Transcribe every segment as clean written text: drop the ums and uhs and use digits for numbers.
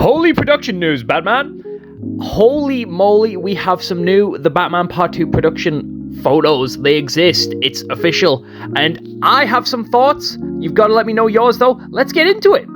Holy production news, Batman! Holy moly, we have some new The Batman Part 2 production photos. They exist. It's official. And I have some thoughts. You've got to let me know yours, though. Let's get into it.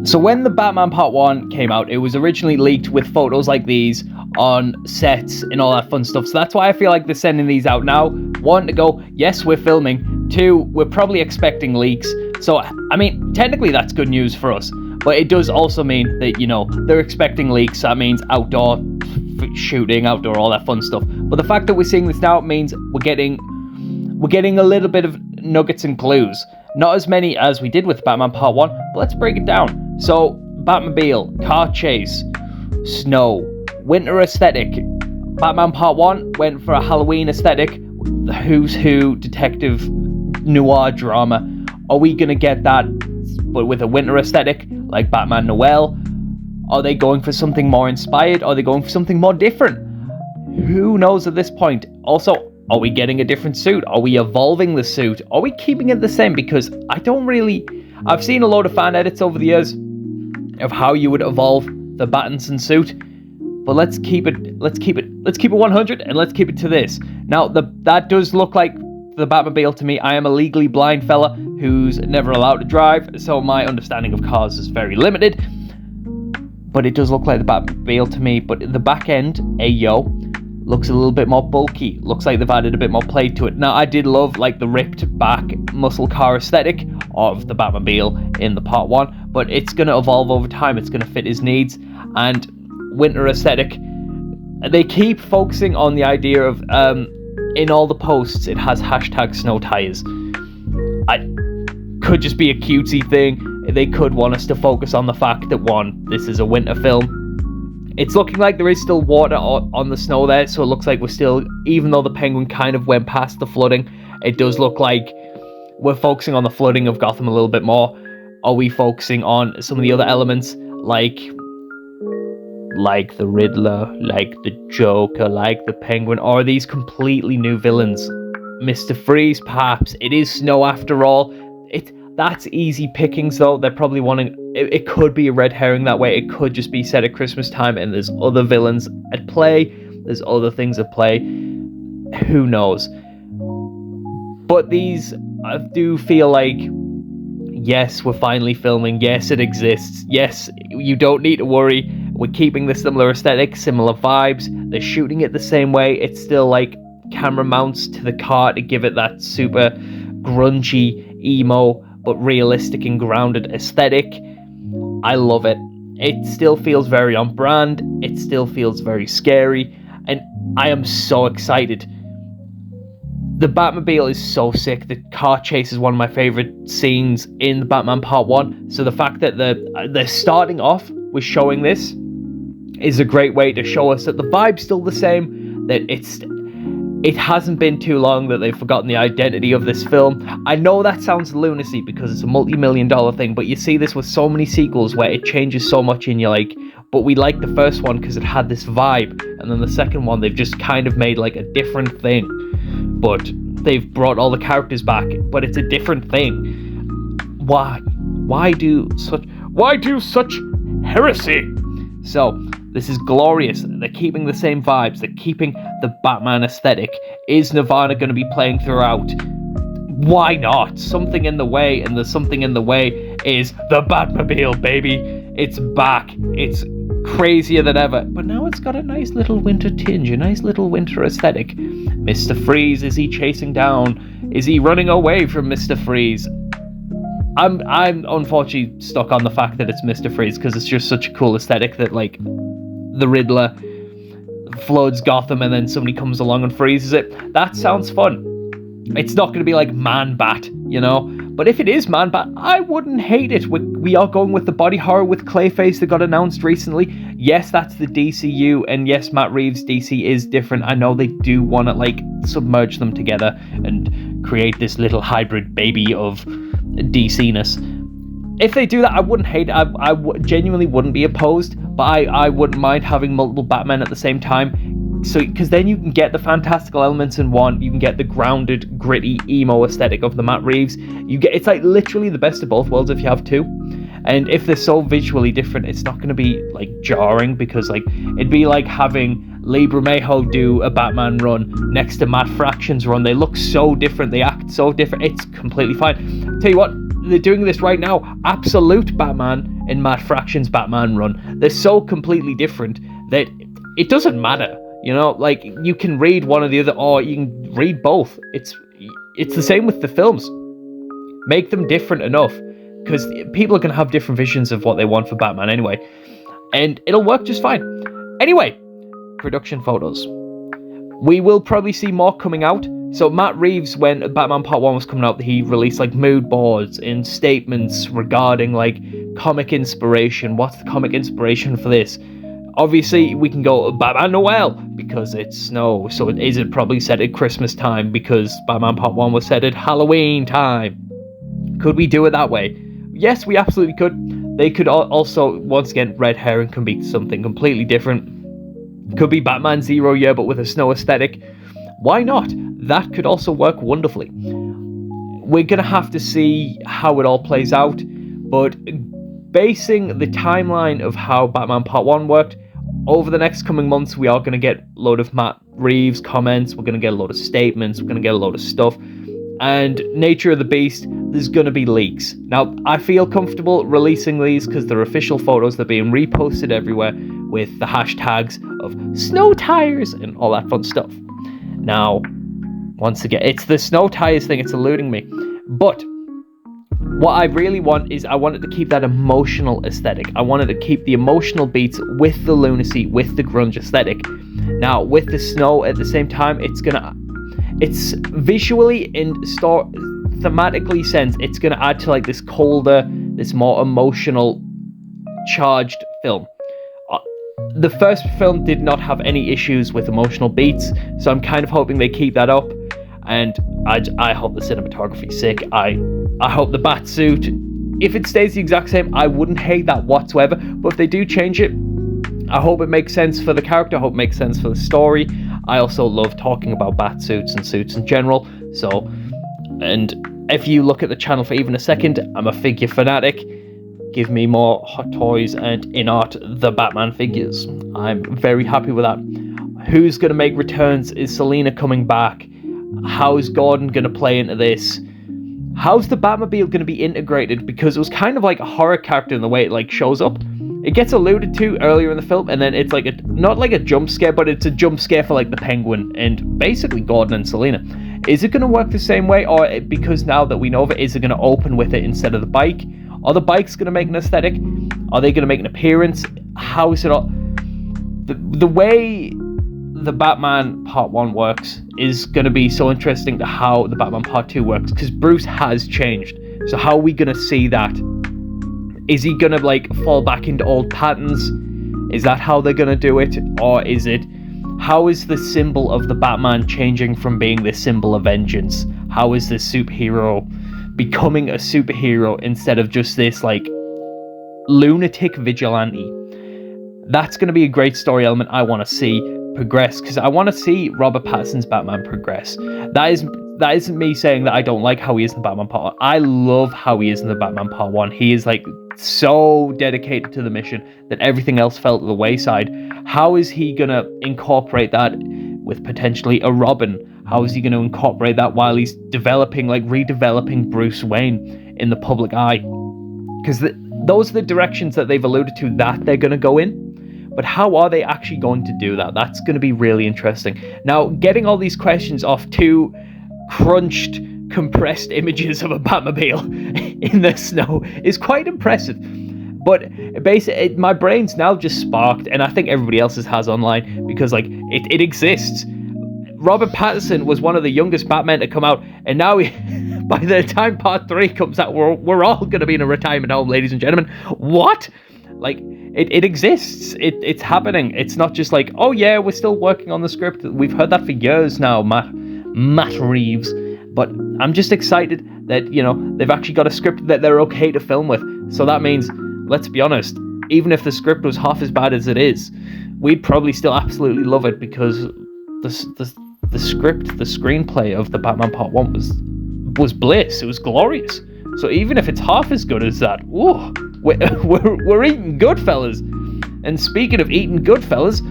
So when The Batman Part 1 came out, it was originally leaked with photos like these on sets and all that fun stuff. So that's why I feel like they're sending these out now. One, to go, yes, we're filming. Two, we're probably expecting leaks. So, I mean, technically that's good news for us. But it does also mean that, they're expecting leaks. That means outdoor shooting, outdoor, all that fun stuff. But the fact that we're seeing this now means we're getting a little bit of nuggets and clues. Not as many as we did with Batman Part 1, but let's break it down. So, Batmobile, car chase, snow, winter aesthetic. Batman Part 1 went for a Halloween aesthetic, the Who's Who detective noir drama. Are we going to get that, but with a winter aesthetic, like Batman Noel? Are they going for something more inspired? Are they going for something more different? Who knows at this point? Also, are we getting a different suit? Are we evolving the suit? Are we keeping it the same? Because I've seen a load of fan edits over the years of how you would evolve the Pattinson suit. But let's keep it 100 and let's keep it to this. Now, that does look like the Batmobile to me. I am a legally blind fella who's never allowed to drive, so my understanding of cars is very limited. But it does look like the Batmobile to me. But the back end, looks a little bit more bulky. Looks like they've added a bit more play to it. Now, I did love the ripped back muscle car aesthetic of the Batmobile in the Part 1, but it's going to evolve over time. It's going to fit his needs. And winter aesthetic, they keep focusing on the idea of in all the posts it has hashtag snow tires. Could just be a cutesy thing. They could want us to focus on the fact that, one, this is a winter film. It's looking like there is still water on the snow there, so it looks like we're still, even though the Penguin kind of went past the flooding, it does look like we're focusing on the flooding of Gotham a little bit more. Are we focusing on some of the other elements, like the Riddler, like the Joker, like the Penguin? Or are these completely new villains? Mr. Freeze, perhaps. It is snow after all. That's easy pickings, though. They're probably wanting... It could be a red herring that way. It could just be set at Christmas time and there's other villains at play. There's other things at play. Who knows? But these, I do feel like, yes, we're finally filming. Yes, it exists. Yes, you don't need to worry. We're keeping the similar aesthetic, similar vibes. They're shooting it the same way. It's still camera mounts to the car to give it that super grungy, emo, but realistic and grounded aesthetic. I love it. It still feels very on brand. It still feels very scary. And I am so excited. The Batmobile is so sick. The car chase is one of my favorite scenes in the Batman Part 1. So the fact that they're starting off with showing this is a great way to show us that the vibe's still the same, that it hasn't been too long that they've forgotten the identity of this film. I know that sounds lunacy because it's a multi-million-dollar thing, but you see this with so many sequels where it changes so much and you're like, but we liked the first one because it had this vibe, and then the second one they've just kind of made a different thing, but they've brought all the characters back, but it's a different thing. Why do such heresy? So this is glorious. They're keeping the same vibes. They're keeping the Batman aesthetic. Is Nirvana going to be playing throughout? Why not? Something in the way, and the something in the way is the Batmobile, baby. It's back. It's crazier than ever. But now it's got a nice little winter tinge, a nice little winter aesthetic. Mr. Freeze, is he chasing down? Is he running away from Mr. Freeze? I'm unfortunately stuck on the fact that it's Mr. Freeze because it's just such a cool aesthetic that the Riddler floods Gotham and then somebody comes along and freezes it. That sounds fun. It's not going to be like Man-Bat, But if it is Man-Bat, I wouldn't hate it. We are going with the body horror with Clayface that got announced recently. Yes, that's the DCU, and yes, Matt Reeves' DC is different. I know they do want to submerge them together and create this little hybrid baby of DC-ness. If they do that, I wouldn't hate it. I genuinely wouldn't be opposed, but I wouldn't mind having multiple Batmen at the same time. So, because then you can get the fantastical elements in one, you can get the grounded, gritty, emo aesthetic of the Matt Reeves. It's literally the best of both worlds if you have two. And if they're so visually different, it's not going to be like jarring, because like it'd be like having Lee Bermejo do a Batman run next to Matt Fraction's run. They look so different, they act so different. It's completely fine. Tell you what, they're doing this right now. Absolute Batman and Matt Fraction's Batman run. They're so completely different that it doesn't matter. You know, like you can read one or the other, or you can read both. It's the same with the films. Make them different enough, because people are going to have different visions of what they want for Batman anyway, and it'll work just fine. Anyway, production photos. We will probably see more coming out. So Matt Reeves, when Batman Part 1 was coming out, he released like mood boards and statements regarding like comic inspiration. What's the comic inspiration for this? Obviously, we can go Batman Noel because it's snow. So is it probably set at Christmas time because Batman Part 1 was set at Halloween time? Could we do it that way? Yes, we absolutely could. They could also, once again, red herring can be something completely different. Could be Batman 0 year, but with a snow aesthetic. Why not? That could also work wonderfully. We're going to have to see how it all plays out, but basing the timeline of how Batman Part 1 worked, over the next coming months, we are going to get a load of Matt Reeves comments, we're going to get a load of statements, we're going to get a load of stuff, and Nature of the Beast, there's going to be leaks. Now, I feel comfortable releasing these because they're official photos, they're being reposted everywhere with the hashtags of snow tires and all that fun stuff. Now, once again, it's the snow tires thing, it's eluding me. But what I really want is I wanted to keep that emotional aesthetic. I wanted to keep the emotional beats with the lunacy, with the grunge aesthetic. Now, with the snow at the same time, it's visually and thematically sense, it's gonna add to like this colder, this more emotional charged film. The first film did not have any issues with emotional beats, so I'm kind of hoping they keep that up, and I hope the cinematography's sick. I hope the bat suit, if it stays the exact same, I wouldn't hate that whatsoever, but if they do change it, I hope it makes sense for the character, I hope it makes sense for the story. I also love talking about bat suits and suits in general, so, and if you look at the channel for even a second, I'm a figure fanatic. Give me more Hot Toys and in art the Batman figures. I'm very happy with that. Who's going to make returns? Is Selina coming back? How's Gordon going to play into this? How's the Batmobile going to be integrated? Because it was kind of like a horror character in the way it like shows up. It gets alluded to earlier in the film, and then it's like not like a jump scare, but it's a jump scare for like the Penguin and basically Gordon and Selina. Is it going to work the same way, or because now that we know of it, is it going to open with it instead of the bike? Are the bikes going to make an aesthetic? Are they going to make an appearance? How is it all? The way the Batman Part 1 works is going to be so interesting to how the Batman Part 2 works, because Bruce has changed. So how are we going to see that? Is he going to like fall back into old patterns? Is that how they're going to do it? Or is it, how is the symbol of the Batman changing from being this symbol of vengeance? How is this superhero becoming a superhero instead of just this like lunatic vigilante? That's going to be a great story element I want to see progress, because I want to see Robert Pattinson's Batman progress. That isn't me saying that I don't like how he is in the Batman Part 1. I love how he is in the Batman Part 1. He is like so dedicated to the mission that everything else fell to the wayside. How is he going to incorporate that with potentially a Robin? How is he going to incorporate that while he's redeveloping Bruce Wayne in the public eye? Because those are the directions that they've alluded to that they're going to go in. But how are they actually going to do that? That's going to be really interesting. Now, getting all these questions off two crunched, compressed images of a Batmobile in the snow is quite impressive. But basically, my brain's now just sparked, and I think everybody else's has online, because like it exists. Robert Pattinson was one of the youngest Batmen to come out, and now by the time Part 3 comes out, we're all going to be in a retirement home, ladies and gentlemen. What? Like, it exists. It's happening. It's not just like, oh yeah, we're still working on the script. We've heard that for years now, Matt Reeves. But I'm just excited that, you know, they've actually got a script that they're okay to film with. So that means, let's be honest, even if the script was half as bad as it is, we'd probably still absolutely love it, because the script, the screenplay of the Batman Part 1 was bliss. It was glorious. So even if it's half as good as that, ooh, We're eating good, fellas. And speaking of eating good, fellas,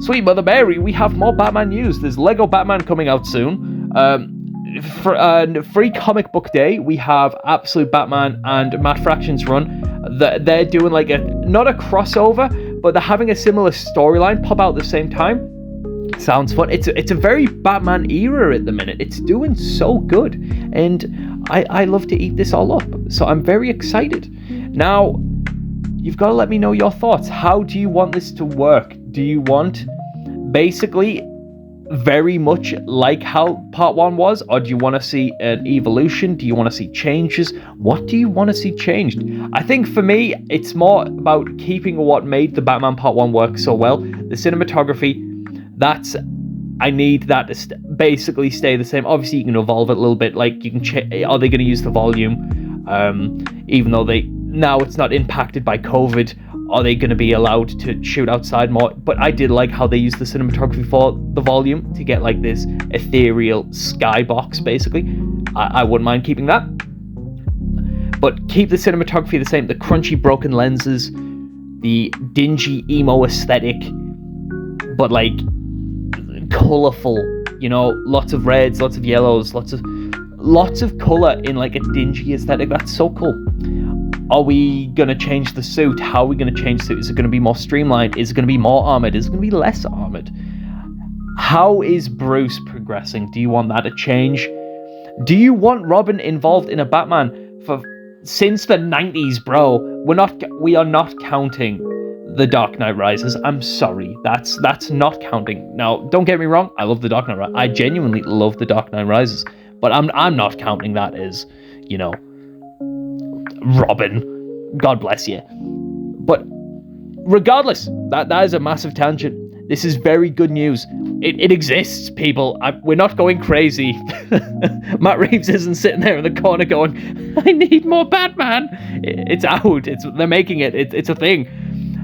sweet Mother Mary, we have more Batman news. There's Lego Batman coming out soon. For Free Comic Book Day, we have Absolute Batman and Matt Fraction's run. They're doing like not a crossover, but they're having a similar storyline pop out at the same time. Sounds fun. It's a very Batman era at the minute. It's doing so good, and I love to eat this all up. So I'm very excited. Now, you've got to let me know your thoughts. How do you want this to work? Do you want basically very much like how part 1 was, or do you want to see an evolution? Do you want to see changes? What do you want to see changed? I think for me, it's more about keeping what made the Batman part 1 work so well. The cinematography, I need that to basically stay the same. Obviously, you can evolve it a little bit. Like, you can are they going to use the volume? Even though now it's not impacted by COVID, are they going to be allowed to shoot outside more? But I did like how they used the cinematography for the volume to get like this ethereal skybox, basically. I wouldn't mind keeping that. But keep the cinematography the same. The crunchy broken lenses, the dingy emo aesthetic, but like colourful, lots of reds, lots of yellows, lots of colour in like a dingy aesthetic. That's so cool. Are we going to change the suit? How are we going to change the suit? Is it going to be more streamlined? Is it going to be more armoured? Is it going to be less armoured? How is Bruce progressing? Do you want that to change? Do you want Robin involved in a Batman since the 90s, bro? We are not counting The Dark Knight Rises. I'm sorry. That's not counting. Now, don't get me wrong. I love The Dark Knight Rises. I genuinely love The Dark Knight Rises. But I'm not counting that as, Robin. God bless you. But regardless, that is a massive tangent. This is very good news. It exists, people. We're not going crazy. Matt Reeves isn't sitting there in the corner going, I need more Batman. It's out. They're making it. It's a thing.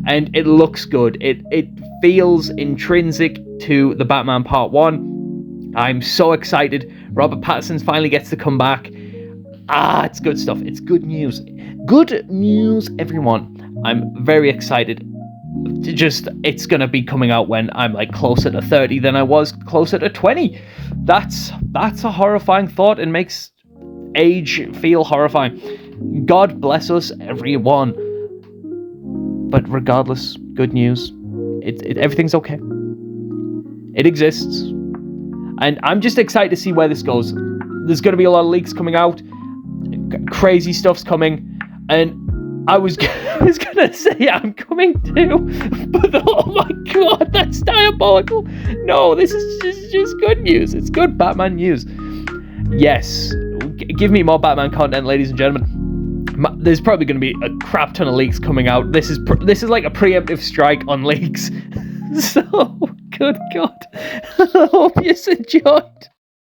And it looks good. It feels intrinsic to the Batman Part 1. I'm so excited. Robert Pattinson finally gets to come back. It's good stuff. It's good news. Good news, everyone. I'm very excited. It's going to be coming out when I'm like closer to 30 than I was closer to 20. That's a horrifying thought and makes age feel horrifying. God bless us, everyone. But regardless, good news. Everything's okay. It exists. And I'm just excited to see where this goes. There's going to be a lot of leaks coming out. Crazy stuff's coming. And I was going to say I'm coming too. But oh my god, that's diabolical. No, this is just good news. It's good Batman news. Yes. Give me more Batman content, ladies and gentlemen. There's probably going to be a crap ton of leaks coming out. This is like a preemptive strike on leaks. So, good God. I hope you enjoyed.